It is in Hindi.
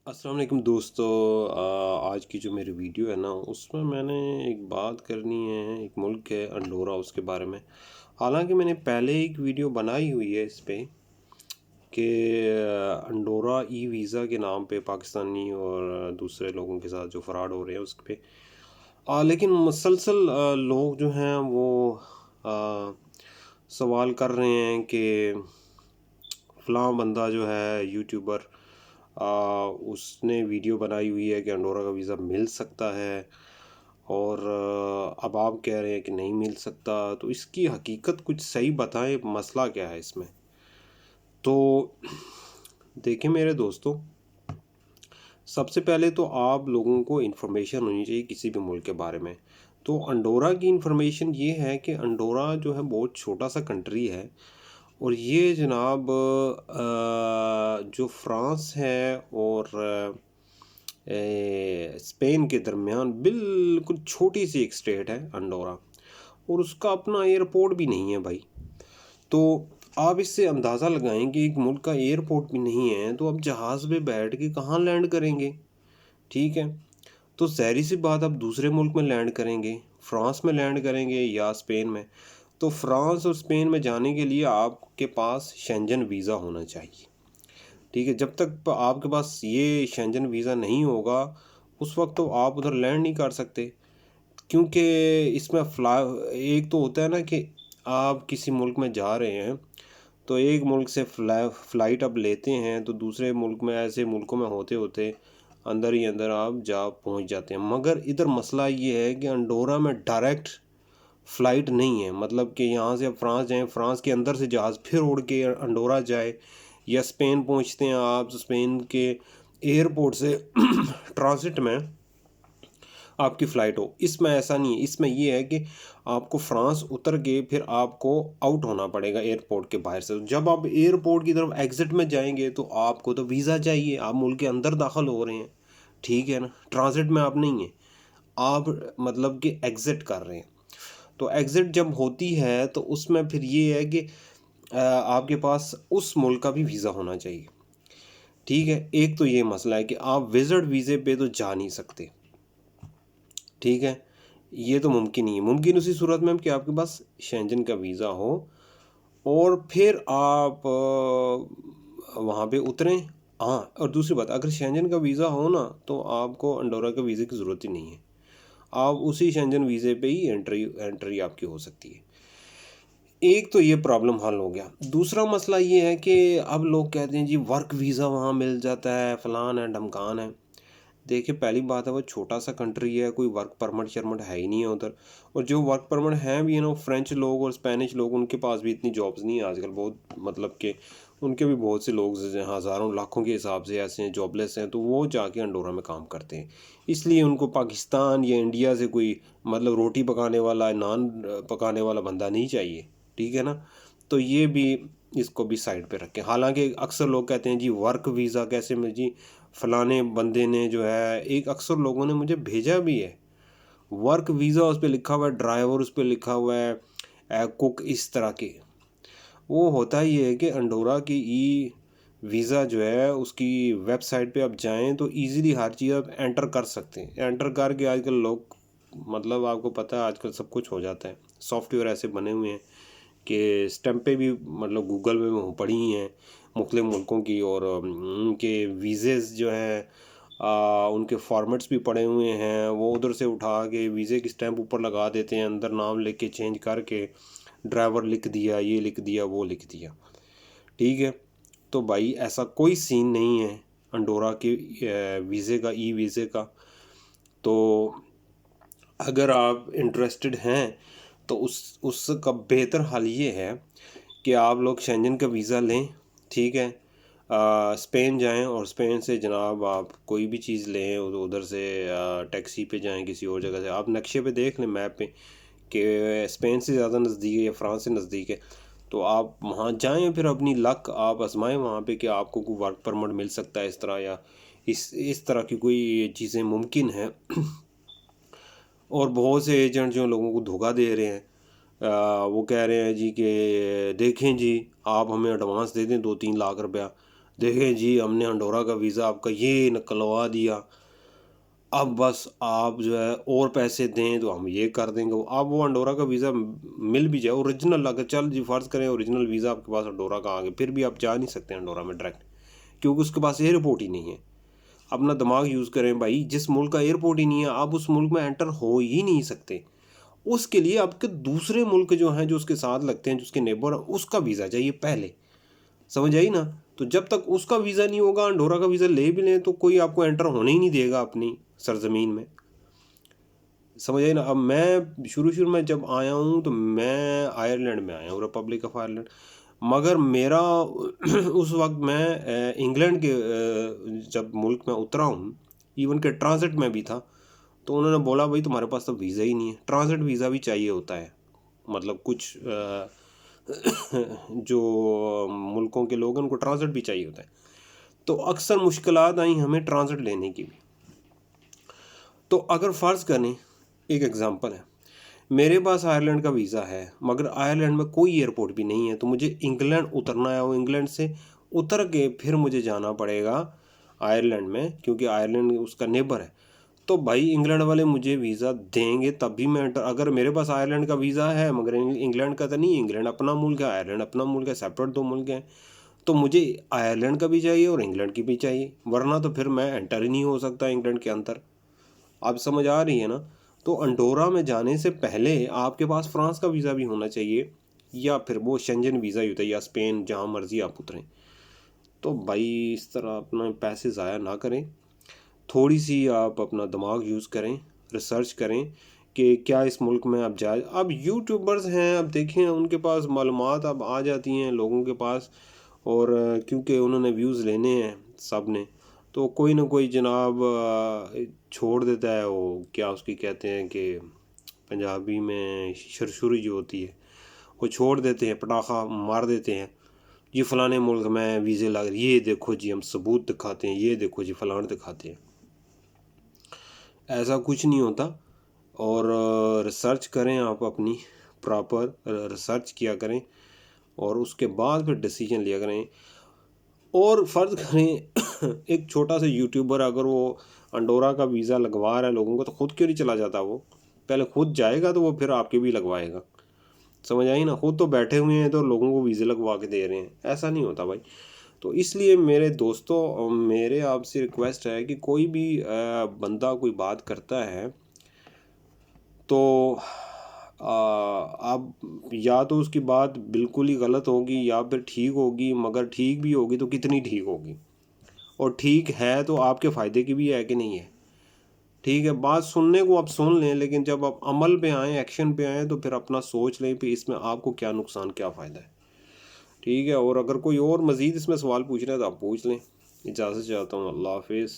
अस्सलाम वालेकुम दोस्तों। आज की जो मेरी वीडियो है ना उसमें मैंने एक बात करनी है। एक मुल्क है अंडोरा, उसके बारे में। हालांकि मैंने पहले एक वीडियो बनाई हुई है इस पे कि अंडोरा ई वीज़ा के नाम पे पाकिस्तानी और दूसरे लोगों के साथ जो फ्रॉड हो रहे हैं उस पे। लेकिन मुसलसल लोग जो हैं वो आ, सवाल कर रहे हैं कि फ़लाँ बंदा जो है यूट्यूबर, उसने वीडियो बनाई हुई है कि अंडोरा का वीज़ा मिल सकता है और अब आप कह रहे हैं कि नहीं मिल सकता। तो इसकी हकीकत कुछ सही बताएं, मसला क्या है इसमें। तो देखिए मेरे दोस्तों, सबसे पहले तो आप लोगों को इन्फॉर्मेशन होनी चाहिए किसी भी मुल्क के बारे में। तो अंडोरा की इन्फॉर्मेशन ये है कि अंडोरा जो है बहुत छोटा सा कंट्री है और ये जनाब जो फ्रांस है और स्पेन के दरमियान बिल्कुल छोटी सी एक स्टेट है अंडोरा, और उसका अपना एयरपोर्ट भी नहीं है भाई। तो आप इससे अंदाज़ा लगाएं कि एक मुल्क का एयरपोर्ट भी नहीं है तो आप जहाज़ पे बैठ के कहाँ लैंड करेंगे। ठीक है, तो ज़ाहिर सी बात आप दूसरे मुल्क में लैंड करेंगे, फ्रांस में लैंड करेंगे या स्पेन में। तो फ्रांस और स्पेन में जाने के लिए आपके पास शेंजन वीज़ा होना चाहिए। ठीक है, जब तक आपके पास ये शेंजन वीज़ा नहीं होगा उस वक्त तो आप उधर लैंड नहीं कर सकते। क्योंकि इसमें एक तो होता है ना कि आप किसी मुल्क में जा रहे हैं तो एक मुल्क से फ़्लाइट आप लेते हैं तो दूसरे मुल्क में, ऐसे मुल्कों में होते होते अंदर ही अंदर आप जा पहुंच जाते हैं। मगर इधर मसला ये है कि अंडोरा में डायरेक्ट फ़्लाइट नहीं है। मतलब कि यहाँ से आप फ्रांस जाएँ, फ्रांस के अंदर से जहाज़ फिर उड़ के अंडोरा जाए, या स्पेन पहुँचते हैं आप तो स्पेन के एयरपोर्ट से ट्रांसिट में आपकी फ़्लाइट हो। इसमें ऐसा नहीं है, इसमें ये है कि आपको फ्रांस उतर के फिर आपको आउट होना पड़ेगा एयरपोर्ट के बाहर से। जब आप एयरपोर्ट की तरफ एग्ज़िट में जाएंगे तो आपको तो वीज़ा चाहिए, आप मुल्क के अंदर दाखिल हो रहे हैं। ठीक है ना, ट्रांसिट में आप नहीं हैं, आप मतलब कि एग्ज़िट कर रहे हैं। तो एग्ज़िट जब होती है तो उसमें फिर ये है कि आपके पास उस मुल्क का भी वीज़ा होना चाहिए। ठीक है, एक तो ये मसला है कि आप विज़िट वीज़े पे तो जा नहीं सकते। ठीक है, ये तो मुमकिन नहीं है। मुमकिन उसी सूरत में कि आपके पास शेंजन का वीज़ा हो और फिर आप वहाँ पे उतरें। हाँ, और दूसरी बात, अगर शेंजन का वीज़ा हो ना तो आपको अंडोरा के वीज़े की ज़रूरत ही नहीं है। आप उसी शेंजन वीज़े पे ही एंट्री आपकी हो सकती है। एक तो ये प्रॉब्लम हल हो गया। दूसरा मसला ये है कि अब लोग कहते हैं जी वर्क वीज़ा वहाँ मिल जाता है, फ़लान है ढमकान है। देखिए पहली बात है वो छोटा सा कंट्री है, कोई वर्क परमिट शर्मिट है ही नहीं है उधर। और जो वर्क परमिट हैं भी है ना, फ्रेंच लोग और स्पेनिश लोग, उनके पास भी इतनी जॉब्स नहीं है आजकल। बहुत मतलब कि उनके भी बहुत से लोग हज़ारों लाखों के हिसाब से ऐसे हैं, जॉबलेस हैं, तो वो जाके अंडोरा में काम करते हैं। इसलिए उनको पाकिस्तान या इंडिया से कोई मतलब रोटी पकाने वाला, नान पकाने वाला बंदा नहीं चाहिए। ठीक है ना, तो ये भी, इसको भी साइड पे रखें। हालांकि अक्सर लोग कहते हैं जी वर्क वीज़ा कैसे मिल जी, फलाने बंदे ने जो है, एक अक्सर लोगों ने मुझे भेजा भी है वर्क वीज़ा, उस पर लिखा हुआ है ड्राइवर, उस पर लिखा हुआ है कुक, इस तरह के। वो होता ही है कि अंडोरा की ई वीज़ा जो है उसकी वेबसाइट पे आप जाएं तो इजीली हर चीज़ आप एंटर कर सकते हैं। एंटर करके आजकल लोग, मतलब आपको पता है आजकल सब कुछ हो जाता है। सॉफ्टवेयर ऐसे बने हुए हैं कि स्टैंपें भी मतलब गूगल पे पड़ी ही हैं मुख्तलिफ़ मुल्कों की, और उनके वीज़ेज़ जो हैं उनके फॉर्मेट्स भी पड़े हुए हैं। वो उधर से उठा के वीज़े की स्टैंप ऊपर लगा देते हैं, अंदर नाम लिख के चेंज करके ड्राइवर लिख दिया, ये लिख दिया, वो लिख दिया। ठीक है, तो भाई ऐसा कोई सीन नहीं है अंडोरा के वीज़े का, ई वीज़े का। तो अगर आप इंटरेस्टेड हैं तो उसका बेहतर हल ये है कि आप लोग शेंजन का वीज़ा लें। ठीक है, स्पेन जाएं और स्पेन से जनाब आप कोई भी चीज़ लें, उधर से टैक्सी पे जाएं, किसी और जगह से आप नक्शे पे देख लें मैप पे कि स्पेन से ज़्यादा नज़दीक है या फ्रांस से नज़दीक है। तो आप वहाँ जाएं, फिर अपनी लक आप आजमाएं वहाँ पे कि आपको कोई वर्क परमिट मिल सकता है इस तरह, या इस तरह की कोई चीज़ें मुमकिन हैं। और बहुत से एजेंट जो लोगों को धोखा दे रहे हैं, वो कह रहे हैं जी कि देखें जी आप हमें एडवांस दे दें 2-3 लाख रुपया, देखें जी हमने अंडोरा का वीज़ा आपका ये निकलवा दिया, अब बस आप जो है और पैसे दें तो हम ये कर देंगे। अब वो अंडोरा का वीज़ा मिल भी जाए ओरिजिनल, अगर चल जी फ़र्ज़ करें ओरिजिनल वीज़ा आपके पास अंडोरा का आ गया, फिर भी आप जा नहीं सकते अंडोरा में डायरेक्ट, क्योंकि उसके पास एयरपोर्ट ही नहीं है। अपना दिमाग यूज़ करें भाई, जिस मुल्क का एयरपोर्ट ही नहीं है आप उस मुल्क में एंटर हो ही नहीं सकते। उसके लिए आपके दूसरे मुल्क जो हैं, जो उसके साथ लगते हैं, जो उसके नेबर हैं, उसका वीज़ा चाहिए पहले। समझ आई ना? तो जब तक उसका वीज़ा नहीं होगा, अंडोरा का वीज़ा ले भी लें तो कोई आपको एंटर होने ही नहीं देगा अपनी सरजमीन में। समझ आई ना? अब मैं शुरू में जब आया हूँ तो मैं आयरलैंड में आया हूँ, रिपब्लिक ऑफ आयरलैंड। मगर मेरा उस वक्त मैं इंग्लैंड के जब मुल्क में उतरा हूँ, इवन के ट्रांजिट में भी था, तो उन्होंने बोला भाई तुम्हारे पास तो वीज़ा ही नहीं है। ट्रांजिट वीज़ा भी चाहिए होता है, मतलब कुछ जो मुल्कों के लोग हैं उनको ट्रांजिट भी चाहिए होता है। तो अक्सर मुश्किलात आई हमें ट्रांजिट लेने की भी। तो अगर फ़र्ज़ करें, एक एग्ज़ाम्पल है, मेरे पास आयरलैंड का वीज़ा है मगर आयरलैंड में कोई एयरपोर्ट भी नहीं है, तो मुझे इंग्लैंड उतरना है, वो इंग्लैंड से उतर के फिर मुझे जाना पड़ेगा आयरलैंड में, क्योंकि आयरलैंड उसका नेबर है। तो भाई इंग्लैंड वाले मुझे वीज़ा देंगे तभी मैं अगर मेरे पास आयरलैंड का वीज़ा है मगर इंग्लैंड का तो नहीं, इंग्लैंड अपना मुल्क है, आयरलैंड अपना मुल्क है, सेपरेट दो मुल्क हैं, तो मुझे आयरलैंड का भी चाहिए और इंग्लैंड की भी चाहिए, वरना तो फिर मैं एंटर ही नहीं हो सकता इंग्लैंड के अंदर। आप समझ आ रही है ना? तो अंडोरा में जाने से पहले आपके पास फ्रांस का वीज़ा भी होना चाहिए, या फिर वो शेंजन वीज़ा ही होता है, या स्पेन, जहाँ मर्जी आप उतरें। तो भाई इस तरह अपना पैसे ज़ाया ना करें, थोड़ी सी आप अपना दिमाग यूज़ करें, रिसर्च करें कि क्या इस मुल्क में आप जाए। अब यूट्यूबर्स हैं, अब देखें उनके पास मालूमात अब आ जाती हैं लोगों के पास, और क्योंकि उन्होंने व्यूज़ लेने हैं सब ने, तो कोई ना कोई जनाब छोड़ देता है, वो क्या उसकी कहते हैं कि पंजाबी में शरशुरी जो होती है, वो छोड़ देते हैं, पटाखा मार देते हैं, ये फ़लाने मुल्क में वीज़े लग रहे, ये देखो जी हम सबूत दिखाते हैं, ये देखो जी फ़लान दिखाते हैं। ऐसा कुछ नहीं होता। और रिसर्च करें आप अपनी, प्रॉपर रिसर्च किया करें और उसके बाद फिर डिसीजन लिया करें। और फ़र्ज़ करें एक छोटा सा यूट्यूबर अगर वो अंडोरा का वीज़ा लगवा रहा है लोगों को, तो ख़ुद क्यों नहीं चला जाता? वो पहले खुद जाएगा तो वो फिर आपके भी लगवाएगा। समझ आई ना? खुद तो बैठे हुए हैं तो लोगों को वीज़े लगवा के दे रहे हैं, ऐसा नहीं होता भाई। तो इसलिए मेरे दोस्तों, मेरे आपसे रिक्वेस्ट है कि कोई भी बंदा कोई बात करता है तो आप या तो उसकी बात बिल्कुल ही गलत होगी या फिर ठीक होगी, मगर ठीक भी होगी तो कितनी ठीक होगी, और ठीक है तो आपके फ़ायदे की भी है कि नहीं है। ठीक है, बात सुनने को आप सुन लें, लेकिन जब आप अमल पे आएँ, एक्शन पे आएँ, तो फिर अपना सोच लें कि इसमें आपको क्या नुकसान, क्या फ़ायदा है। ठीक है, और अगर कोई और मज़ीद इसमें सवाल पूछना है तो आप पूछ लें। इजाज़त चाहता हूँ, अल्लाह हाफ़िज़।